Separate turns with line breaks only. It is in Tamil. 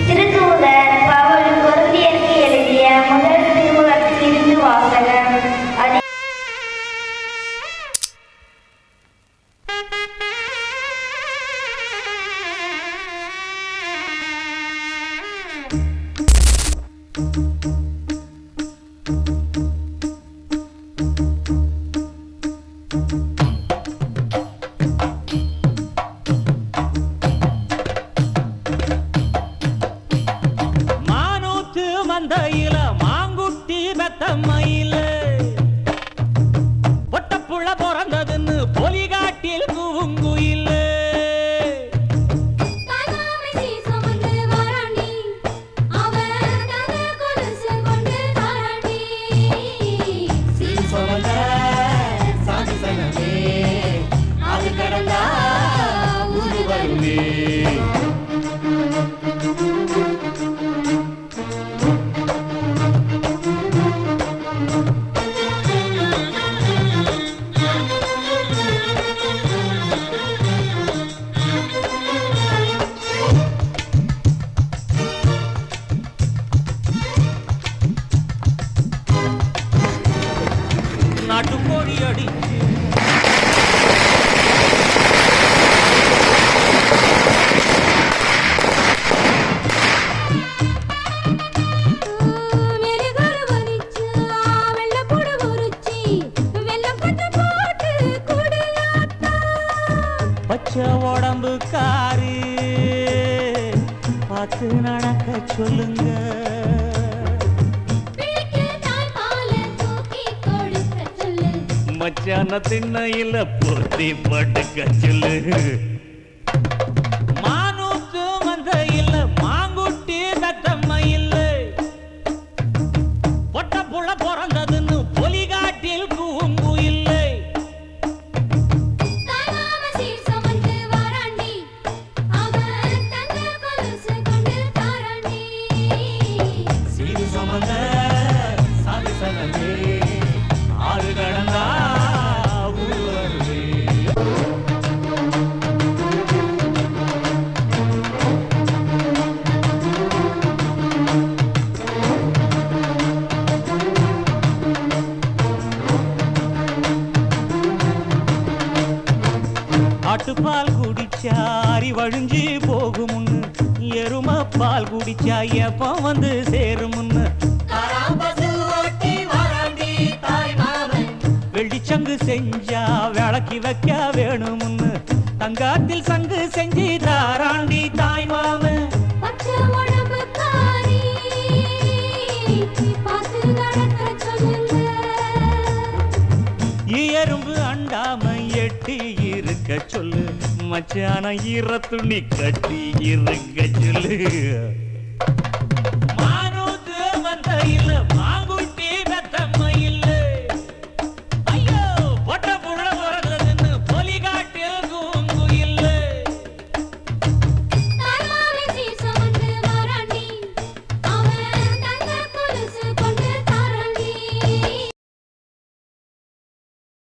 திருத்தூதர் பவுல் கொரிந்தியருக்கு எழுதிய முதல் திருமுகத்தில் இருந்து வாசகம்.
மந்தையில மாங்குட்டி பெத்தம்மையில பொட்டப்புள்ள பிறந்ததுன்னு பொலிகாட்டில் கூங்குயில நாட்டுக்கோழி அடிச்சு பச்சை உடம்பு காரு பார்த்து நடக்க சொல்லுங்க. மச்சான திண்ணையில பொருத்தி படுக்க சொல்லு. மானூத்து மந்தையில மாங்குட்டி பெத்தம்மையில பொட்ட புள்ள பிறந்ததுன்னு பொலிகாட்டில் கூங்கு இல்லை. சீரு சமந்த சாதி சனமே ஆறு கடந்தா ஆட்டுப்பால் குடிச்சா அறிவழிஞ்சு போகுமுன்னு, எரும பால் குடிச்சா எப்ப வந்து சேருமுன்னு, வெள்ளிச்சங்கு செஞ்சா விளக்கி வைக்க வேணுமுன்னு, தங்காத்தில் சங்கு செஞ்சு தாராண்டி தாய் மாமன். எறும்பு அண்டாம எட்டி இருக்க சொல்லு. மச்சான ஈர துணி கட்டி இருக்க சொல்லு.